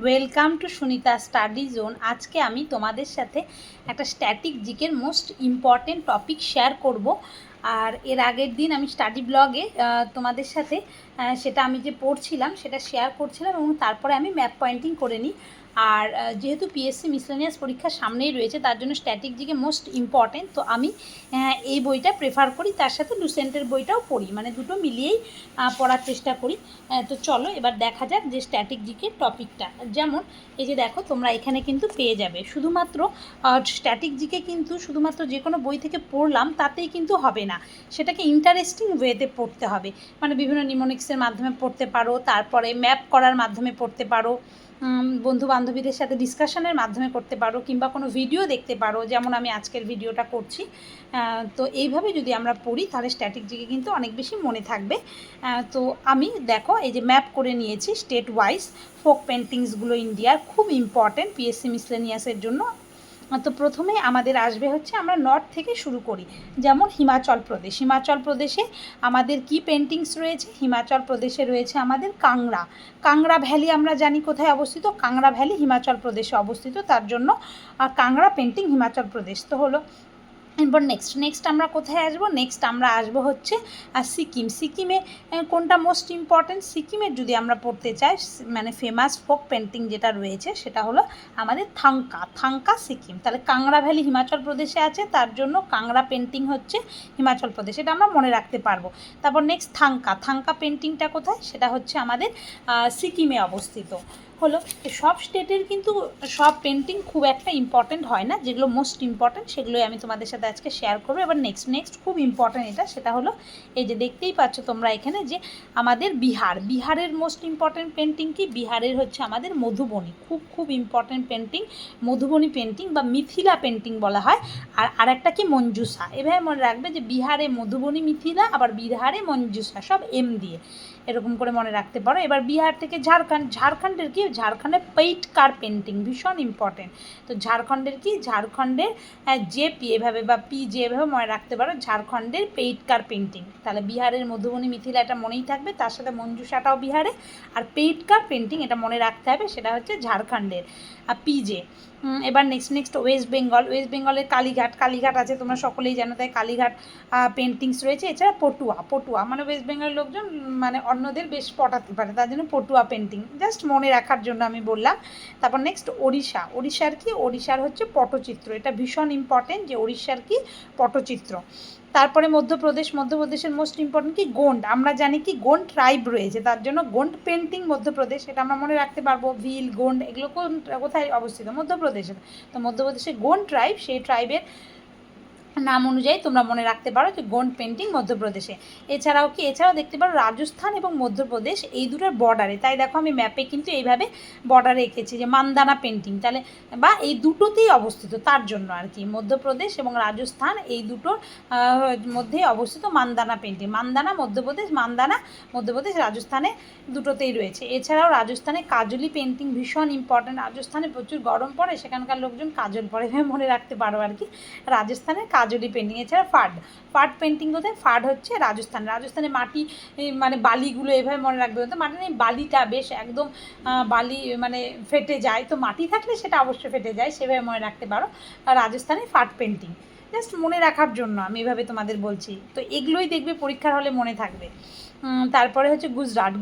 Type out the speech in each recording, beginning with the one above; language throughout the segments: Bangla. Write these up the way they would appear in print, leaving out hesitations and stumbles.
Welcome to Sunita study zone. আজকে আমি তোমাদের সাথে একটা স্ট্যাটিক জিকের মোস্ট ইম্পর্টেন্ট টপিক শেয়ার করব। আর এর আগের দিন আমি স্টাডি ব্লগে তোমাদের সাথে সেটা আমি যে পড়ছিলাম সেটা শেয়ার করছিলাম এবং তারপরে আমি ম্যাপ পয়েন্টিং করে নিই। আর যেহেতু পিএসসি মিসলেনিয়াস পরীক্ষা সামনেই রয়েছে তার জন্য স্ট্যাটিক জিকে মোস্ট ইম্পর্টেন্ট, তো আমি এই বইটা প্রেফার করি, তার সাথে লুসেন্টের বইটাও পড়ি, মানে দুটো মিলিয়েই পড়ার চেষ্টা করি। তো চলো এবার দেখা যাক যে স্ট্যাটিক জিকের টপিকটা। যেমন এই যে দেখো, তোমরা এখানে কিন্তু পেয়ে যাবে শুধুমাত্র স্ট্যাটিক জিকে, কিন্তু শুধুমাত্র যে কোনো বই থেকে পড়লাম তাতেই কিন্তু হবে না, সেটাকে ইন্টারেস্টিং ওয়েতে পড়তে হবে। মানে বিভিন্ন নিমোনিক্সের মাধ্যমে পড়তে পারো, তারপরে ম্যাপ করার মাধ্যমে পড়তে পারো, বন্ধু বান্ধবীদের সাথে ডিসকাশনের মাধ্যমে করতে পারো, কিংবা কোনো ভিডিও দেখতে পারো, যেমন আমি আজকের ভিডিওটা করছি। তো এইভাবে যদি আমরা পড়ি তাহলে স্ট্যাটিক জিকে কিন্তু অনেক বেশি মনে থাকবে। তো আমি দেখো এই যে ম্যাপ করে নিয়েছি স্টেট ওয়াইজ ফোক পেন্টিংসগুলো ইন্ডিয়ার, খুব ইম্পর্টেন্ট পিএসসি মিসলেনিয়াসের জন্য। তো প্রথমে আমাদের আসবে হচ্ছে, আমরা নর্থ থেকে শুরু করি। যেমন হিমাচল প্রদেশে আমাদের কি পেন্টিংস রয়েছে? হিমাচল প্রদেশে রয়েছে আমাদের কাংড়া। কাংড়া ভ্যালি আমরা জানি কোথায় অবস্থিত, কাংড়া ভ্যালি হিমাচল প্রদেশে অবস্থিত, তার জন্য কাংড়া পেন্টিং হিমাচল প্রদেশ তো হলো। এরপর নেক্সট আমরা কোথায় আসবো? নেক্সট আমরা আসবো হচ্ছে সিকিমে কোনটা মোস্ট ইম্পর্ট্যান্ট? সিকিমের যদি আমরা পড়তে চাই, মানে ফেমাস ফোক পেন্টিং যেটা রয়েছে সেটা হলো আমাদের থাংকা সিকিম। তাহলে কাংড়া ভ্যালি হিমাচল প্রদেশে আছে, তার জন্য কাংড়া পেন্টিং হচ্ছে হিমাচল প্রদেশ, এটা আমরা মনে রাখতে পারবো। তারপর নেক্সট থাংকা পেন্টিংটা কোথায়? সেটা হচ্ছে আমাদের সিকিমে অবস্থিত হলো। সব স্টেটের কিন্তু সব পেন্টিং খুব একটা ইম্পর্টেন্ট হয় না, যেগুলো মোস্ট ইম্পর্টেন্ট সেগুলোই আমি তোমাদের সাথে আজকে শেয়ার করবো। এবার নেক্সট খুব ইম্পর্টেন্ট এটা, সেটা হলো এই যে দেখতেই পাচ্ছ তোমরা এখানে যে আমাদের বিহারের মোস্ট ইম্পর্টেন্ট পেন্টিং কি? বিহারের হচ্ছে আমাদের মধুবনী, খুব ইম্পর্টেন্ট পেন্টিং, মধুবনী পেন্টিং বা মিথিলা পেন্টিং বলা হয়। আর আরেকটা কি? মঞ্জুসা। এভাবে মনে রাখবে যে বিহারে মধুবনী, মিথিলা, আবার বিহারে মঞ্জুসা, সব এম দিয়ে, এরকম করে মনে রাখতে পারো। এবার বিহার থেকে ঝাড়খণ্ডের কি? ঝাড়খণ্ডের পেইন্টকার পেন্টিং ভীষণ ইম্পর্টেন্ট। তো ঝাড়খণ্ডের কি? ঝাড়খণ্ডের জেপি এভাবে বা পি জে এভাবে মনে রাখতে পারো, ঝাড়খণ্ডের পেইন্টকার পেন্টিং। তাহলে বিহারের মধুবনী, মিথিলা এটা মনেই থাকবে, তার সাথে মঞ্জুসাটাও বিহারে, আর পেইন্টকার পেন্টিং এটা মনে রাখতে হবে, সেটা হচ্ছে ঝাড়খণ্ডের পিজে। এবার নেক্সট ওয়েস্ট বেঙ্গলের কালীঘাট আছে, তোমরা সকলেই জানো, তাই কালীঘাট পেন্টিংস রয়েছে। এছাড়া পটুয়া মানে ওয়েস্ট বেঙ্গলের লোকজন মানে অন্যদের বেশ পটাতে পারে, তার জন্য পটুয়া পেন্টিং, জাস্ট মনে রাখার জন্য আমি বললাম। তারপর নেক্সট ওড়িশার কি? ওড়িশার হচ্ছে পটচিত্র, এটা ভীষণ ইম্পর্টেন্ট যে ওড়িশার কি? পটচিত্র। তারপরে মধ্যপ্রদেশের মোস্ট ইম্পর্টেন্ট কি? গোন্ড। আমরা জানি কি গোন্ড ট্রাইব রয়েছে, তার জন্য গোন্ড পেন্টিং মধ্যপ্রদেশ, এটা আমরা মনে রাখতে পারবো। ভিল, গোন্ড এগুলো কোথায় অবস্থিত? মধ্যপ্রদেশে। তো মধ্যপ্রদেশে গোন্ড ট্রাইব, সেই ট্রাইবের নাম অনুযায়ী তোমরা মনে রাখতে পারো যে গোন্ড পেন্টিং মধ্যপ্রদেশে। এছাড়াও দেখতে পারো রাজস্থান এবং মধ্যপ্রদেশ এই দুটোর বর্ডারে, তাই দেখো আমি ম্যাপে কিন্তু এইভাবে বর্ডারে এঁকেছি যে মান্দানা পেন্টিং, তাহলে বা এই দুটোতেই অবস্থিত, তার জন্য আর কি মধ্যপ্রদেশ এবং রাজস্থান এই দুটোর মধ্যেই অবস্থিত মান্দানা পেন্টিং। মান্দানা মধ্যপ্রদেশ, রাজস্থানে দুটোতেই রয়েছে। এছাড়াও রাজস্থানে কাজলি পেন্টিং ভীষণ ইম্পর্টেন্ট, রাজস্থানে প্রচুর গরম পড়ে, সেখানকার লোকজন কাজল পরে, মনে রাখতে পারো আর কি, রাজস্থানের কাজলি পেন্টিং। এছাড়া ফাড পেন্টিং কোথায়? ফাড হচ্ছে রাজস্থানে মাটি, মানে বালিগুলো এভাবে মনে রাখবে, তো মাটি নেই, বালিটা বেশ একদম বালি মানে ফেটে যায়, তো মাটি থাকলে সেটা অবশ্যই ফেটে যায়, সেভাবে মনে রাখতে পারো রাজস্থানে ফাড পেন্টিং। জাস্ট মনে রাখার জন্য আমি এভাবে তোমাদের বলছি, তো এগুলোই দেখবে পরীক্ষার হলে মনে থাকবে। তারপরে হচ্ছে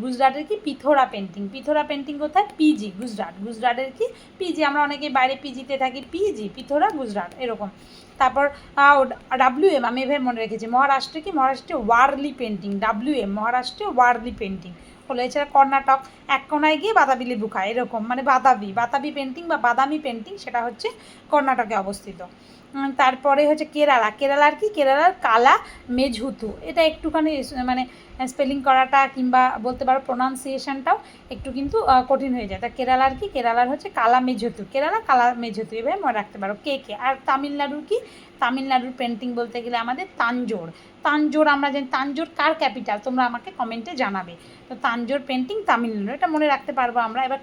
গুজরাটের কি? পিথোরা পেন্টিং কোথায়? পিজি, গুজরাটের কি? পিজি, আমরা অনেকে বাইরে পিজিতে থাকি, পিথোরা গুজরাট এরকম। তারপর WM আমি এভাবে মনে রেখেছি, মহারাষ্ট্রে ওয়ারলি পেন্টিং, মহারাষ্ট্রে ওয়ারলি পেন্টিং হলো। এছাড়া কর্ণাটক, এক কোনায় গিয়ে বাতাবি লেবু খায়, এরকম মানে বাতাবি পেন্টিং বা বাদামি পেন্টিং, সেটা হচ্ছে কর্ণাটকে অবস্থিত। তারপরে হচ্ছে কেরালার কি? কেরালার কালা মেঝুতু, এটা একটুখানি মানে স্পেলিং করাটা কিংবা বলতে পারো প্রোনাউন্সিয়েশনটাও একটু কিন্তু কঠিন হয়ে যায়। তা কেরালার কি? কেরালার হচ্ছে কালা মেঝুতু, কালা মেঝুতু এভাবে মনে রাখতে পারো। আর তামিলনাড়ুর কি? তামিলনাড়ুর পেন্টিং বলতে গেলে আমাদের তাঞ্জোর আমরা জানি, তাঞ্জোর কার ক্যাপিটাল? তোমরা আমাকে কমেন্টে জানাবে। তো তাঞ্জোর পেন্টিং তামিলনাড়ু, এটা মনে রাখতে পারবো আমরা। এবার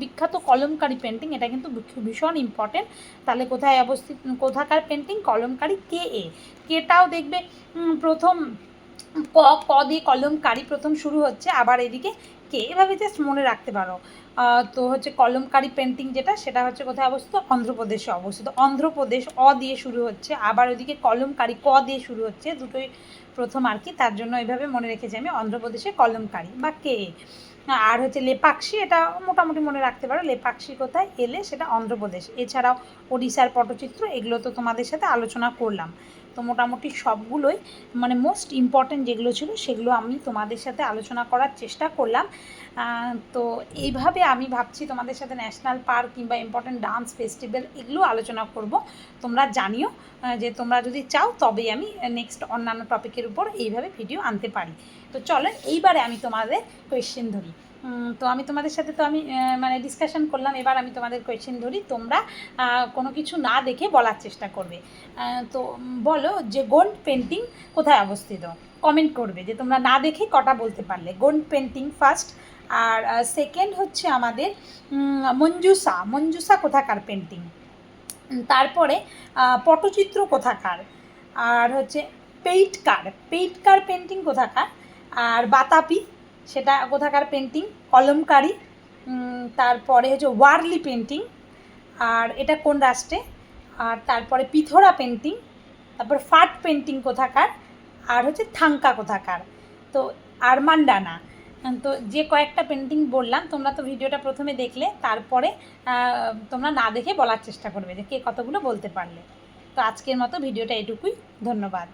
বিখ্যাত কলমকারি পেন্টিং, এটা কিন্তু ভীষণ ইম্পর্টেন্ট। তাহলে কোথায় অবস্থিত, কোথাকার পেন্টিং? কলমকারি। কেটাও দেখবে প্রথম ক ক দিয়ে কলমকারি প্রথম শুরু হচ্ছে, আবার এদিকে কে, এভাবে জাস্ট মনে রাখতে পারো। তো হচ্ছে কলমকারি পেন্টিং যেটা, সেটা হচ্ছে কোথায় অবস্থিত? অন্ধ্রপ্রদেশে অবস্থিত। অন্ধ্রপ্রদেশ অ দিয়ে শুরু হচ্ছে, আবার ওইদিকে কলমকারি ক দিয়ে শুরু হচ্ছে, দুটোই প্রথম আর কি, তার জন্য এইভাবে মনে রেখেছি আমি অন্ধ্রপ্রদেশে কলমকারি বা কে। আর হচ্ছে লেপাক্ষী, এটা মোটামুটি মনে রাখতে পারো, লেপাক্ষী কোথায়? এলে সেটা অন্ধ্রপ্রদেশ। এছাড়াও ওড়িশার পটচিত্র, এগুলো তো তোমাদের সাথে আলোচনা করলাম। তো মোটামুটি সবগুলোই মানে মোস্ট ইম্পর্ট্যান্ট যেগুলো ছিল সেগুলো আমি তোমাদের সাথে আলোচনা করার চেষ্টা করলাম। তো এইভাবে আমি ভাবছি তোমাদের সাথে ন্যাশনাল পার্ক কিংবা ইম্পর্ট্যান্ট ডান্স ফেস্টিভ্যাল এগুলো আলোচনা করব। তোমরা জানিও যে তোমরা যদি চাও তবেই আমি নেক্সট অন্যান্য টপিকের উপর এইভাবে ভিডিও আনতে পারি। তো চলো এইবারে আমি তোমাদের কোয়েশ্চেন ধরি। তো আমি তোমাদের সাথে তো আমি মানে ডিসকাশন করলাম, এবার আমি তোমাদের কোয়েশ্চেন ধরি, তোমরা কোনো কিছু না দেখে বলার চেষ্টা করবে। তো বলো যে গোন্ড পেন্টিং কোথায় অবস্থিত? কমেন্ট করবে যে তোমরা না দেখে কটা বলতে পারলে। Gond painting first. আর সেকেন্ড হচ্ছে আমাদের মঞ্জুসা। মঞ্জুসা কোথাকার পেন্টিং? তারপরে পটচিত্র কোথাকার? আর হচ্ছে পেইন্টকার। পেইন্টকার পেন্টিং কোথাকার? আর বাতাপি, সেটা কোথাকার পেন্টিং? কলমকারি। তারপরে হচ্ছে ওয়ারলি পেন্টিং, আর এটা কোন রাষ্ট্রে? আর তারপরে পিথোরা পেন্টিং, তারপর ফাট পেন্টিং কোথাকার? আর হচ্ছে থাঙ্কা কোথাকার? তো আর মান্ডানা। তো যে কয়েকটা পেন্টিং বললাম, তোমরা তো ভিডিওটা প্রথমে দেখলে, তারপরে তোমরা না দেখে বলার চেষ্টা করবে যে কে কতগুলো বলতে পারলে। তো আজকের মতো ভিডিওটা এটুকুই, ধন্যবাদ।